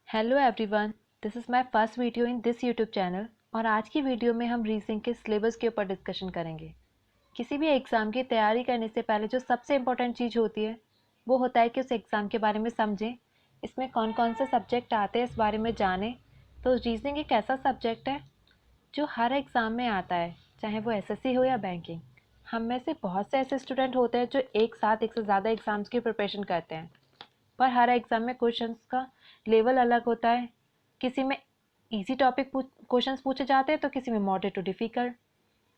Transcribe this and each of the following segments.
Hello everyone, this is my first video in this YouTube channel और आज की video में हम रीजनिंग के सिलेबस के ऊपर डिस्कशन करेंगे। किसी भी एग्ज़ाम की तैयारी करने से पहले जो सबसे इम्पोर्टेंट चीज़ होती है वो होता है कि उस एग्ज़ाम के बारे में समझें, इसमें कौन कौन से सब्जेक्ट आते हैं इस बारे में जानें। तो रीजनिंग एक ऐसा सब्जेक्ट है जो हर एग्ज़ाम में आता है, चाहे वो एसएससी हो या बैंकिंग। हम में से बहुत से ऐसे स्टूडेंट होते हैं जो एक साथ एक से ज़्यादा एग्ज़ाम्स की प्रिपरेशन करते हैं, पर हर एग्ज़ाम में क्वेश्चंस का लेवल अलग होता है। किसी में इजी टॉपिक क्वेश्चंस पूछे जाते हैं तो किसी में मॉडरेट टू डिफ़िकल्ट।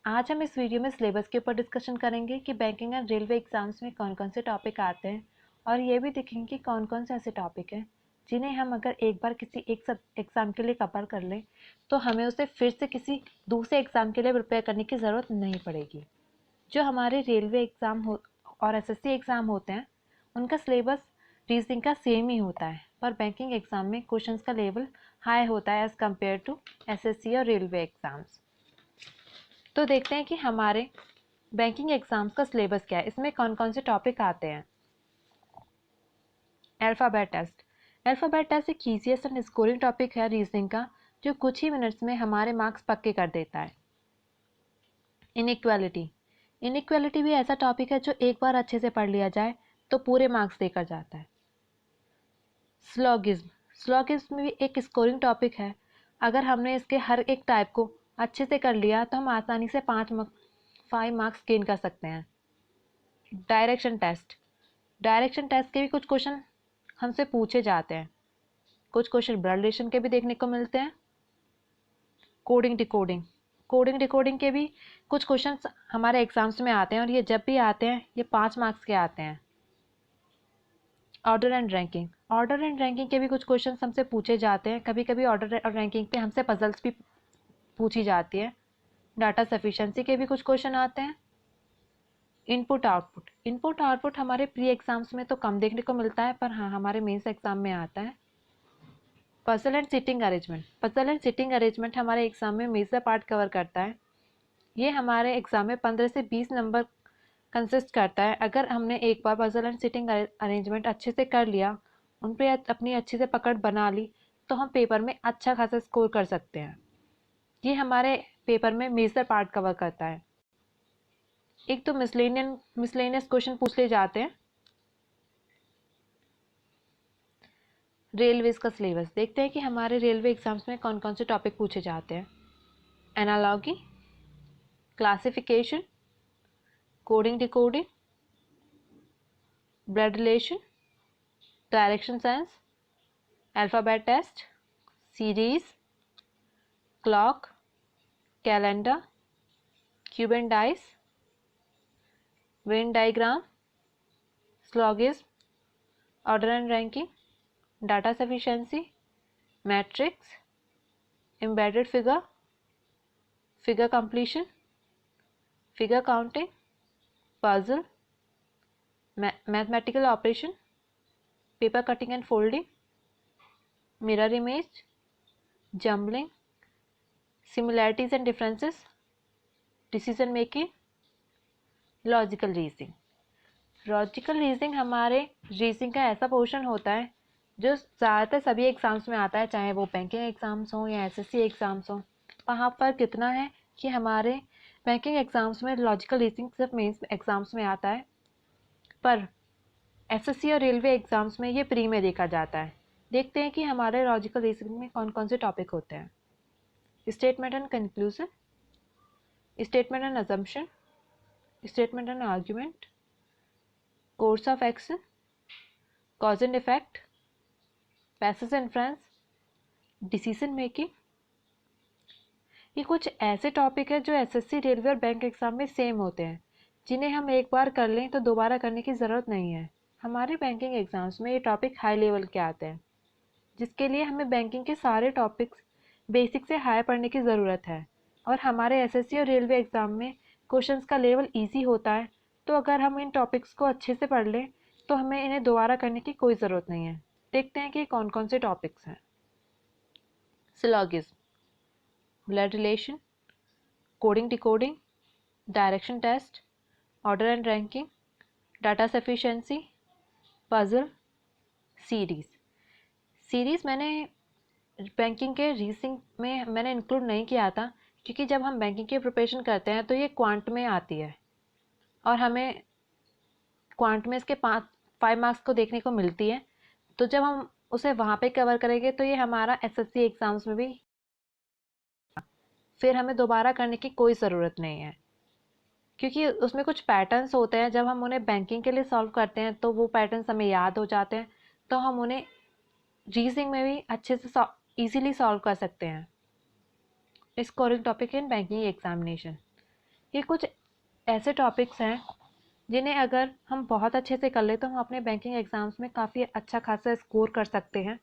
आज हम इस वीडियो में सिलेबस के ऊपर डिस्कशन करेंगे कि बैंकिंग एंड रेलवे एग्ज़ाम्स में कौन कौन से टॉपिक आते हैं और ये भी देखेंगे कि कौन कौन से ऐसे टॉपिक हैं जिन्हें हम अगर एक बार किसी एक सब एग्ज़ाम के लिए कवर कर लें तो हमें उसे फिर से किसी दूसरे एग्ज़ाम के लिए प्रिपेयर करने की ज़रूरत नहीं पड़ेगी। जो हमारे रेलवे एग्ज़ाम हो और एसएससी एग्ज़ाम होते हैं उनका सिलेबस रीजनिंग का सेम ही होता है, पर बैंकिंग एग्ज़ाम में क्वेश्चंस का लेवल हाई होता है एज़ कम्पेयर टू एसएससी और रेलवे एग्ज़ाम्स। तो देखते हैं कि हमारे बैंकिंग एग्ज़ाम्स का सिलेबस क्या है, इसमें कौन कौन से टॉपिक आते हैं। Alphabet test. अल्फ़ाबेट टेस्ट एक ईजीएस्ट एंड स्कोरिंग टॉपिक है रीजनिंग का, जो कुछ ही मिनट्स में हमारे मार्क्स पक्के कर देता है। इनइक्वालिटी। इनइक्वालिटी भी ऐसा टॉपिक है जो एक बार अच्छे से पढ़ लिया जाए तो पूरे मार्क्स देकर जाता है। स्लॉगिज्म। स्लॉगिज्म भी एक स्कोरिंग टॉपिक है। अगर हमने इसके हर एक टाइप को अच्छे से कर लिया तो हम आसानी से 5 मार्क्स गेन कर सकते हैं। Direction test. डायरेक्शन टेस्ट के भी कुछ क्वेश्चन हमसे पूछे जाते हैं। कुछ क्वेश्चन ब्लड रिलेशन के भी देखने को मिलते हैं। Coding decoding. कोडिंग डिकोडिंग के भी कुछ क्वेश्चन हमारे एग्जाम्स में आते हैं और ये जब भी आते हैं ये 5 मार्क्स के आते हैं। Order and ranking. Order and ranking के भी कुछ क्वेश्चन हमसे पूछे जाते हैं। कभी कभी ऑर्डर और रैंकिंग पे हमसे पजल्स भी पूछी जाती है। डाटा सफिशिएंसी के भी कुछ क्वेश्चन आते हैं। Input output. इनपुट आउटपुट हमारे प्री एग्जाम्स में तो कम देखने को मिलता है, पर हाँ हमारे मेंस एग्जाम में आता है। Puzzle and sitting arrangement. Puzzle and sitting arrangement हमारे एग्जाम में मेजर पार्ट कवर करता है। ये हमारे एग्जाम में 15 से 20 नंबर कंसिस्ट करता है। अगर हमने एक बार पजल एंड सिटिंग अरेंजमेंट अच्छे से कर लिया, उन पर अपनी अच्छी से पकड़ बना ली, तो हम पेपर में अच्छा खासा स्कोर कर सकते हैं। ये हमारे पेपर में मेजर पार्ट कवर करता है। एक तो मिसलेनियस क्वेश्चन पूछ ले जाते हैं। रेलवेज का सिलेबस देखते हैं कि हमारे रेलवे एग्जाम्स में कौन कौन से टॉपिक पूछे जाते हैं। Analogy, classification, coding decoding, blood relation, direction science, alphabet test, series, clock, calendar, cube and dice, Venn diagram, syllogism, order and ranking, data sufficiency, matrix, embedded figure, figure completion, figure counting, puzzle, mathematical operation, paper cutting and folding, mirror image, jumbling, similarities and differences, decision making, logical reasoning. Logical reasoning हमारे reasoning का ऐसा portion होता है जो ज़्यादातर सभी exams में आता है, चाहे वो बैंकिंग एग्ज़ाम्स हों या एसएससी एग्ज़ाम्स हों। वहाँ पर कितना है कि हमारे बैंकिंग एग्ज़ाम्स में लॉजिकल रीजनिंग सिर्फ मेंस एग्ज़ाम्स में आता है, पर एसएससी और रेलवे एग्ज़ाम्स में ये प्री में देखा जाता है। देखते हैं कि हमारे लॉजिकल रीजनिंग में कौन कौन से टॉपिक होते हैं। Statement and conclusion, statement and assumption, statement and argument, course of action, cause and effect, passage inference, decision making. ये कुछ ऐसे टॉपिक है जो एसएससी, रेलवे और बैंक एग्जाम में सेम होते हैं, जिन्हें हम एक बार कर लें तो दोबारा करने की ज़रूरत नहीं है। हमारे बैंकिंग एग्जाम्स में ये टॉपिक हाई लेवल के आते हैं, जिसके लिए हमें बैंकिंग के सारे टॉपिक्स बेसिक से हाई पढ़ने की ज़रूरत है। और हमारे एसएससी और रेलवे एग्ज़ाम में क्वेश्चंस का लेवल ईजी होता है, तो अगर हम इन टॉपिक्स को अच्छे से पढ़ लें तो हमें इन्हें दोबारा करने की कोई ज़रूरत नहीं है। देखते हैं कि कौन कौन से टॉपिक्स हैं। Syllogism, blood relation, coding decoding, direction test, order and ranking, data sufficiency, puzzle, series. Series मैंने बैंकिंग के रीजनिंग में मैंने इंक्लूड नहीं किया था, क्योंकि जब हम बैंकिंग की प्रिपरेशन करते हैं तो ये क्वांट में आती है और हमें क्वांट में इसके 5 मार्क्स को देखने को मिलती है। तो जब हम उसे वहाँ पे कवर करेंगे तो ये हमारा एसएससी एग्ज़ाम्स में भी फिर हमें दोबारा करने की कोई ज़रूरत नहीं है, क्योंकि उसमें कुछ पैटर्न्स होते हैं। जब हम उन्हें बैंकिंग के लिए सॉल्व करते हैं तो वो पैटर्न्स हमें याद हो जाते हैं, तो हम उन्हें रीजनिंग में भी अच्छे से ईजीली सॉल्व कर सकते हैं। Scoring topic in banking examination, ये कुछ ऐसे टॉपिक्स हैं जिन्हें अगर हम बहुत अच्छे से कर ले तो हम अपने बैंकिंग एग्जाम्स में काफ़ी अच्छा खासा स्कोर कर सकते हैं।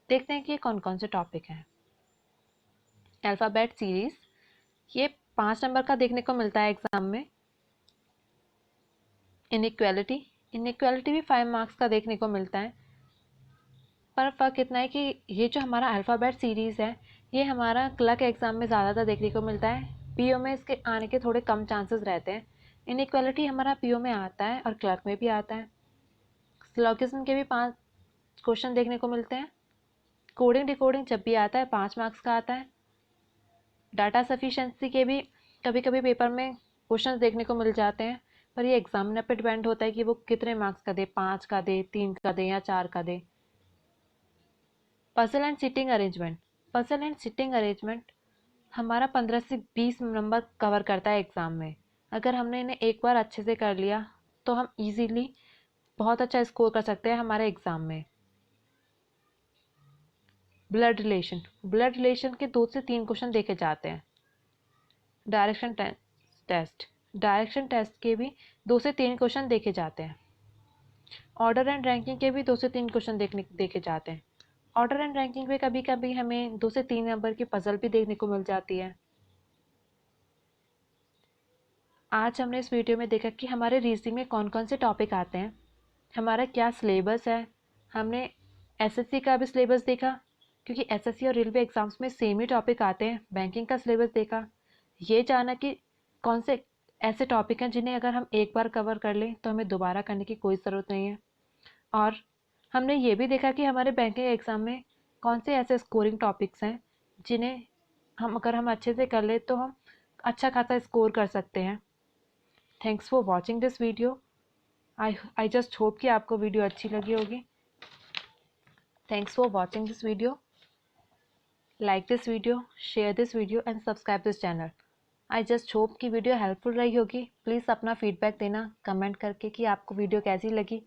देखते हैं कि ये कौन कौन से टॉपिक हैं। अल्फ़ाबेट सीरीज़, ये 5 नंबर का देखने को मिलता है एग्ज़ाम में। इनइक्वालिटी, इनइक्वालिटी भी 5 मार्क्स का देखने को मिलता है, पर फ़र्क इतना है कि ये जो हमारा अल्फ़ाबेट सीरीज़ है ये हमारा क्लर्क एग्ज़ाम में ज़्यादातर देखने को मिलता है। पीओ में इसके आने के थोड़े कम चांसेस रहते हैं। इनइक्वालिटी हमारा पीओ में आता है और क्लर्क में भी आता है। सिलोगिज्म के भी 5 क्वेश्चन देखने को मिलते हैं। कोडिंग डिकोडिंग जब भी आता है 5 मार्क्स का आता है। डाटा सफिशिएंसी के भी कभी कभी पेपर में क्वेश्चन देखने को मिल जाते हैं, पर ये एग्जामिनर पे डिपेंड होता है कि वो कितने मार्क्स का दे, 5 का दे, 3 का दे या 4 का दे। Puzzle and sitting arrangement, puzzle and sitting arrangement हमारा 15 से 20 नंबर कवर करता है एग्ज़ाम में। अगर हमने इन्हें एक बार अच्छे से कर लिया तो हम इजीली बहुत अच्छा स्कोर कर सकते हैं हमारे एग्ज़ाम में। ब्लड रिलेशन, ब्लड रिलेशन के 2 से 3 क्वेश्चन देखे जाते हैं। डायरेक्शन टेस्ट, डायरेक्शन टेस्ट के भी 2 से 3 क्वेश्चन देखे जाते हैं। ऑर्डर एंड रैंकिंग के भी 2 से 3 क्वेश्चन देखे जाते हैं। ऑर्डर एंड रैंकिंग में कभी कभी हमें 2 से 3 नंबर की पजल भी देखने को मिल जाती है। आज हमने इस वीडियो में देखा कि हमारे रीजनिंग में कौन कौन से टॉपिक आते हैं, हमारा क्या सिलेबस है। हमने एसएससी का भी सिलेबस देखा, क्योंकि एसएससी और रेलवे एग्जाम्स में सेम ही टॉपिक आते हैं। बैंकिंग का सिलेबस देखा, ये जाना कि कौन से ऐसे टॉपिक हैं जिन्हें अगर हम एक बार कवर कर लें तो हमें दोबारा करने की कोई ज़रूरत नहीं है। और हमने ये भी देखा कि हमारे बैंकिंग एग्ज़ाम में कौन से ऐसे स्कोरिंग टॉपिक्स हैं जिन्हें हम अच्छे से कर ले तो हम अच्छा खासा स्कोर कर सकते हैं। Thanks for watching this video. I just hope कि आपको वीडियो अच्छी लगी होगी। Thanks for watching this video. Like this video, share this video and subscribe this channel. I just hope कि वीडियो हेल्पफुल रही होगी। प्लीज़ अपना फीडबैक देना कमेंट करके कि आपको वीडियो कैसी लगी।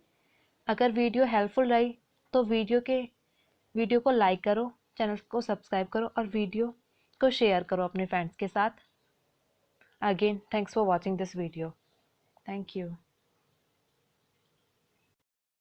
अगर वीडियो हेल्पफुल रही तो वीडियो को लाइक करो, चैनल को सब्सक्राइब करो और वीडियो को शेयर करो अपने फ्रेंड्स के साथ। Again thanks for watching this video. Thank you.